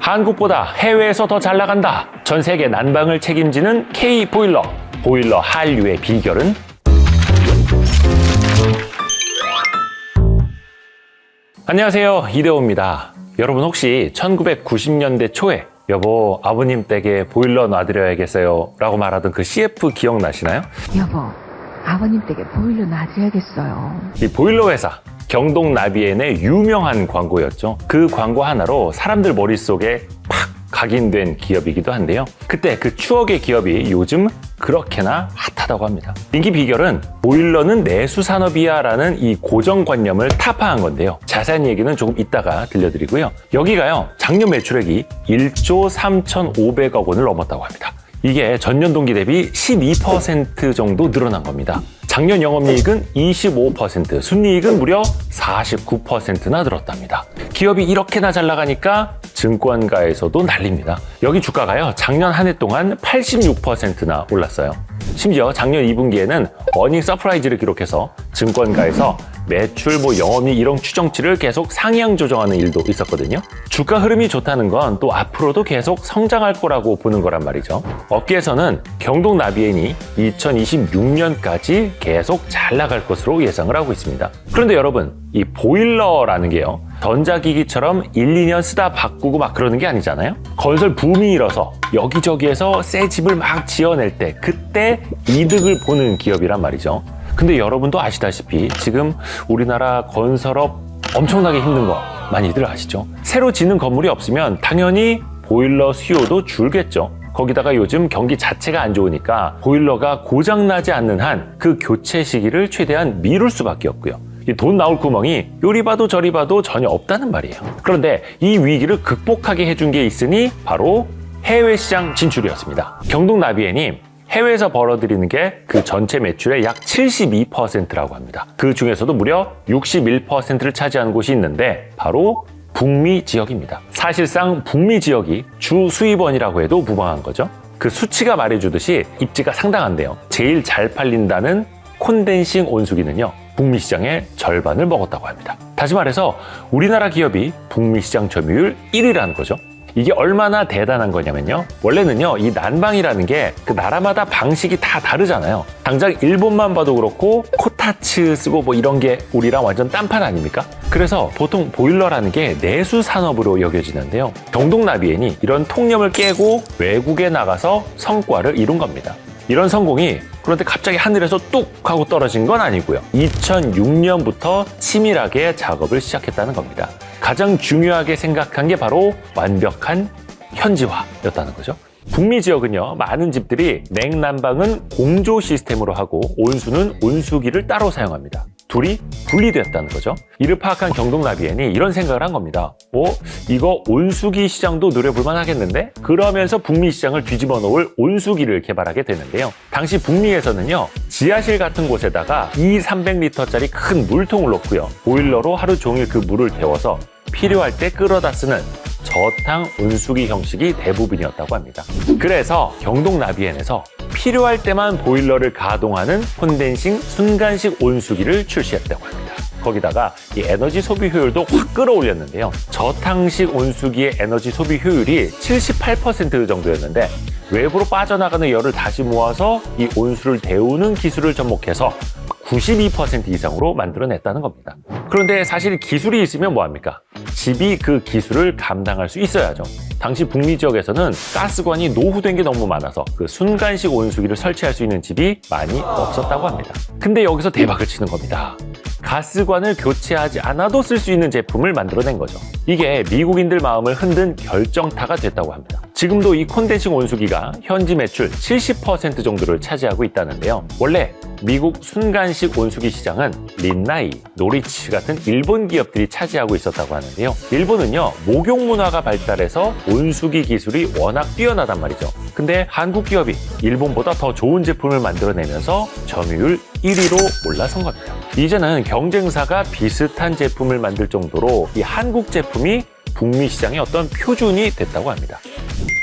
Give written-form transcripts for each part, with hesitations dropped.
한국보다 해외에서 더 잘 나간다. 전 세계 난방을 책임지는 K보일러. 보일러 한류의 비결은? 안녕하세요, 이대호입니다. 여러분 혹시 1990년대 초에 여보, 아버님 댁에 보일러 놔드려야겠어요 라고 말하던 그 CF 기억나시나요? 여보, 아버님 댁에 보일러 놔드려야겠어요. 이 보일러 회사 경동나비엔의 유명한 광고였죠. 그 광고 하나로 사람들 머릿속에 팍 각인된 기업이기도 한데요. 그때 그 추억의 기업이 요즘 그렇게나 핫하다고 합니다. 인기 비결은 보일러는 내수산업이야 라는 이 고정관념을 타파한 건데요. 자세한 얘기는 조금 이따가 들려드리고요. 여기가요, 작년 매출액이 1조 3,500억 원을 넘었다고 합니다. 이게 전년 동기 대비 12% 정도 늘어난 겁니다. 작년 영업이익은 25%, 순이익은 무려 49%나 늘었답니다. 기업이 이렇게나 잘 나가니까 증권가에서도 난립니다. 여기 주가가요, 작년 한 해 동안 86%나 올랐어요. 심지어 작년 2분기에는 어닝 서프라이즈를 기록해서 증권가에서 매출, 영업이익 이런 추정치를 계속 상향 조정하는 일도 있었거든요. 주가 흐름이 좋다는 건 또 앞으로도 계속 성장할 거라고 보는 거란 말이죠. 업계에서는 경동나비엔이 2026년까지 계속 잘 나갈 것으로 예상을 하고 있습니다. 그런데 여러분, 이 보일러라는 게요, 전자기기처럼 1, 2년 쓰다 바꾸고 막 그러는 게 아니잖아요. 건설 붐이 일어서 여기저기에서 새 집을 막 지어낼 때 그때 이득을 보는 기업이란 말이죠. 근데 여러분도 아시다시피 지금 우리나라 건설업 엄청나게 힘든 거 많이들 아시죠? 새로 짓는 건물이 없으면 당연히 보일러 수요도 줄겠죠. 거기다가 요즘 경기 자체가 안 좋으니까 보일러가 고장나지 않는 한 그 교체 시기를 최대한 미룰 수밖에 없고요. 돈 나올 구멍이 요리 봐도 저리 봐도 전혀 없다는 말이에요. 그런데 이 위기를 극복하게 해준 게 있으니 바로 해외 시장 진출이었습니다. 경동나비엔이 해외에서 벌어들이는 게 그 전체 매출의 약 72%라고 합니다. 그 중에서도 무려 61%를 차지하는 곳이 있는데 바로 북미 지역입니다. 사실상 북미 지역이 주 수입원이라고 해도 무방한 거죠. 그 수치가 말해주듯이 입지가 상당한데요. 제일 잘 팔린다는 콘덴싱 온수기는요, 북미 시장의 절반을 먹었다고 합니다. 다시 말해서 우리나라 기업이 북미 시장 점유율 1위라는 거죠. 이게 얼마나 대단한 거냐면요, 원래는요, 이 난방이라는 게 그 나라마다 방식이 다 다르잖아요. 당장 일본만 봐도 그렇고 코타츠 쓰고 이런 게 우리랑 완전 딴판 아닙니까? 그래서 보통 보일러라는 게 내수 산업으로 여겨지는데요, 경동나비엔이 이런 통념을 깨고 외국에 나가서 성과를 이룬 겁니다. 이런 성공이 그런데 갑자기 하늘에서 뚝 하고 떨어진 건 아니고요. 2006년부터 치밀하게 작업을 시작했다는 겁니다. 가장 중요하게 생각한 게 바로 완벽한 현지화였다는 거죠. 북미 지역은요, 많은 집들이 냉난방은 공조 시스템으로 하고 온수는 온수기를 따로 사용합니다. 둘이 분리되었다는 거죠. 이를 파악한 경동나비엔이 이런 생각을 한 겁니다. 이거 온수기 시장도 노려볼만 하겠는데? 그러면서 북미 시장을 뒤집어 놓을 온수기를 개발하게 되는데요. 당시 북미에서는요, 지하실 같은 곳에다가 200~300리터짜리 큰 물통을 놓고요, 보일러로 하루 종일 그 물을 데워서 필요할 때 끌어다 쓰는 저탕 온수기 형식이 대부분이었다고 합니다. 그래서 경동나비엔에서 필요할 때만 보일러를 가동하는 콘덴싱 순간식 온수기를 출시했다고 합니다. 거기다가 이 에너지 소비 효율도 확 끌어올렸는데요. 저탕식 온수기의 에너지 소비 효율이 78% 정도였는데 외부로 빠져나가는 열을 다시 모아서 이 온수를 데우는 기술을 접목해서 92% 이상으로 만들어냈다는 겁니다. 그런데 사실 기술이 있으면 뭐합니까? 집이 그 기술을 감당할 수 있어야죠. 당시 북미 지역에서는 가스관이 노후된 게 너무 많아서 그 순간식 온수기를 설치할 수 있는 집이 많이 없었다고 합니다. 근데 여기서 대박을 치는 겁니다. 가스관을 교체하지 않아도 쓸 수 있는 제품을 만들어낸 거죠. 이게 미국인들 마음을 흔든 결정타가 됐다고 합니다. 지금도 이 콘덴싱 온수기가 현지 매출 70% 정도를 차지하고 있다는데요. 원래 미국 순간식 온수기 시장은 린나이, 노리치 같은 일본 기업들이 차지하고 있었다고 하는데요. 일본은요, 목욕 문화가 발달해서 온수기 기술이 워낙 뛰어나단 말이죠. 근데 한국 기업이 일본보다 더 좋은 제품을 만들어내면서 점유율 1위로 올라선 겁니다. 이제는 경쟁사가 비슷한 제품을 만들 정도로 이 한국 제품이 북미 시장의 어떤 표준이 됐다고 합니다.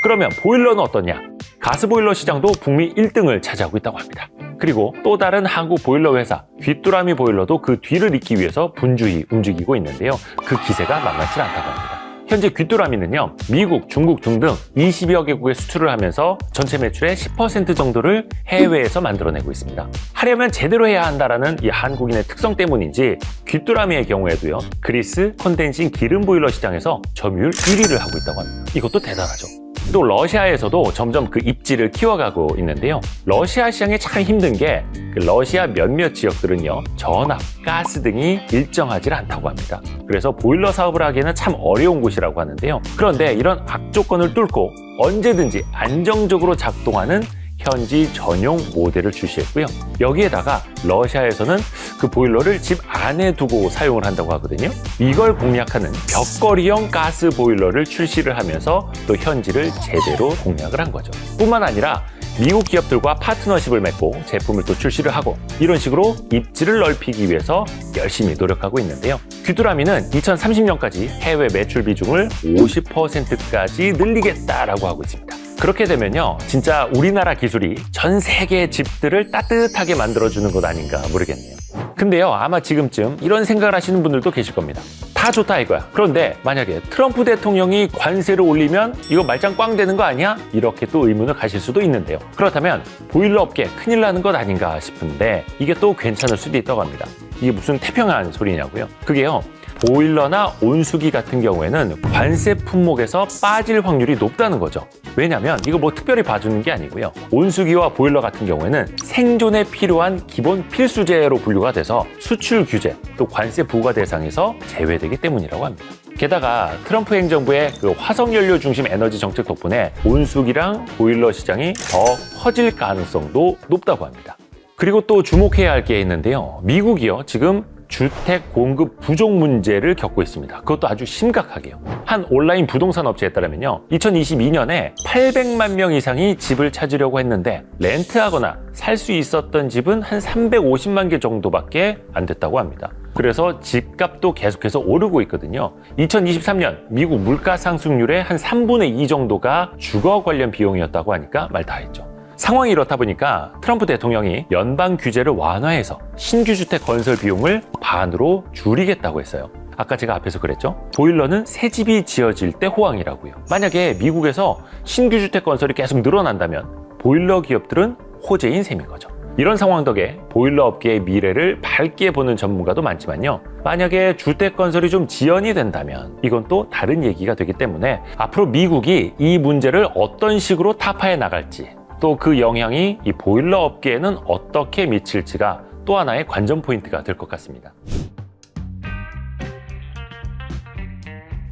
그러면 보일러는 어떠냐? 가스보일러 시장도 북미 1등을 차지하고 있다고 합니다. 그리고 또 다른 한국 보일러 회사 귀뚜라미 보일러도 그 뒤를 잇기 위해서 분주히 움직이고 있는데요. 그 기세가 만만치 않다고 합니다. 현재 귀뚜라미는요, 미국, 중국 등등 20여 개국에 수출을 하면서 전체 매출의 10% 정도를 해외에서 만들어내고 있습니다. 하려면 제대로 해야 한다라는 이 한국인의 특성 때문인지 귀뚜라미의 경우에도요, 그리스 콘덴싱 기름 보일러 시장에서 점유율 1위를 하고 있다고 합니다. 이것도 대단하죠. 또 러시아에서도 점점 그 입지를 키워가고 있는데요. 러시아 시장이 참 힘든 게 그 러시아 몇몇 지역들은요, 전압, 가스 등이 일정하지 않다고 합니다. 그래서 보일러 사업을 하기에는 참 어려운 곳이라고 하는데요. 그런데 이런 악조건을 뚫고 언제든지 안정적으로 작동하는 현지 전용 모델을 출시했고요. 여기에다가 러시아에서는 그 보일러를 집 안에 두고 사용을 한다고 하거든요. 이걸 공략하는 벽걸이형 가스 보일러를 출시를 하면서 또 현지를 제대로 공략을 한 거죠. 뿐만 아니라 미국 기업들과 파트너십을 맺고 제품을 또 출시를 하고 이런 식으로 입지를 넓히기 위해서 열심히 노력하고 있는데요. 귀뚜라미는 2030년까지 해외 매출 비중을 50%까지 늘리겠다라고 하고 있습니다. 그렇게 되면요, 진짜 우리나라 기술이 전 세계의 집들을 따뜻하게 만들어주는 것 아닌가 모르겠네요. 근데요, 아마 지금쯤 이런 생각을 하시는 분들도 계실 겁니다. 다 좋다 이거야. 그런데 만약에 트럼프 대통령이 관세를 올리면 이거 말짱 꽝 되는 거 아니야? 이렇게 또 의문을 가실 수도 있는데요. 그렇다면 보일러 업계 큰일 나는 것 아닌가 싶은데 이게 또 괜찮을 수도 있다고 합니다. 이게 무슨 태평한 소리냐고요? 그게요, 보일러나 온수기 같은 경우에는 관세 품목에서 빠질 확률이 높다는 거죠. 왜냐하면 이거 뭐 특별히 봐주는 게 아니고요. 온수기와 보일러 같은 경우에는 생존에 필요한 기본 필수재로 분류가 돼서 수출 규제 또 관세 부과 대상에서 제외되기 때문이라고 합니다. 게다가 트럼프 행정부의 그 화석연료 중심 에너지 정책 덕분에 온수기랑 보일러 시장이 더 커질 가능성도 높다고 합니다. 그리고 또 주목해야 할 게 있는데요. 미국이요, 지금 주택 공급 부족 문제를 겪고 있습니다. 그것도 아주 심각하게요. 한 온라인 부동산 업체에 따르면요, 2022년에 800만 명 이상이 집을 찾으려고 했는데 렌트하거나 살 수 있었던 집은 한 350만 개 정도밖에 안 됐다고 합니다. 그래서 집값도 계속해서 오르고 있거든요. 2023년 미국 물가 상승률의 한 3분의 2 정도가 주거 관련 비용이었다고 하니까 말 다 했죠. 상황이 이렇다 보니까 트럼프 대통령이 연방 규제를 완화해서 신규 주택 건설 비용을 반으로 줄이겠다고 했어요. 아까 제가 앞에서 그랬죠? 보일러는 새 집이 지어질 때 호황이라고요. 만약에 미국에서 신규 주택 건설이 계속 늘어난다면 보일러 기업들은 호재인 셈인 거죠. 이런 상황 덕에 보일러 업계의 미래를 밝게 보는 전문가도 많지만요, 만약에 주택 건설이 좀 지연이 된다면 이건 또 다른 얘기가 되기 때문에 앞으로 미국이 이 문제를 어떤 식으로 타파해 나갈지, 또 그 영향이 이 보일러 업계에는 어떻게 미칠지가 또 하나의 관전 포인트가 될 것 같습니다.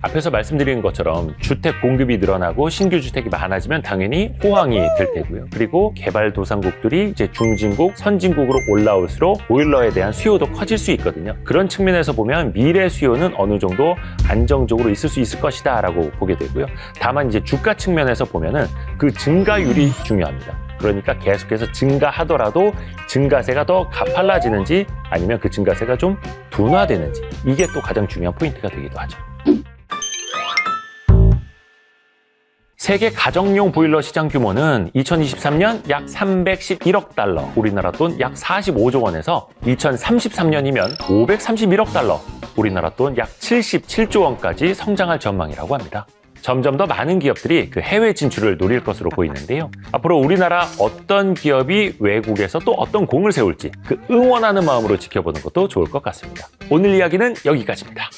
앞에서 말씀드린 것처럼 주택 공급이 늘어나고 신규 주택이 많아지면 당연히 호황이 될 테고요. 그리고 개발도상국들이 이제 중진국, 선진국으로 올라올수록 보일러에 대한 수요도 커질 수 있거든요. 그런 측면에서 보면 미래 수요는 어느 정도 안정적으로 있을 수 있을 것이다 라고 보게 되고요. 다만 이제 주가 측면에서 보면은 그 증가율이 중요합니다. 그러니까 계속해서 증가하더라도 증가세가 더 가팔라지는지 아니면 그 증가세가 좀 둔화되는지, 이게 또 가장 중요한 포인트가 되기도 하죠. 세계 가정용 보일러 시장 규모는 2023년 약 311억 달러, 우리나라 돈 약 45조 원에서 2033년이면 531억 달러, 우리나라 돈 약 77조 원까지 성장할 전망이라고 합니다. 점점 더 많은 기업들이 그 해외 진출을 노릴 것으로 보이는데요. 앞으로 우리나라 어떤 기업이 외국에서 또 어떤 공을 세울지 그 응원하는 마음으로 지켜보는 것도 좋을 것 같습니다. 오늘 이야기는 여기까지입니다.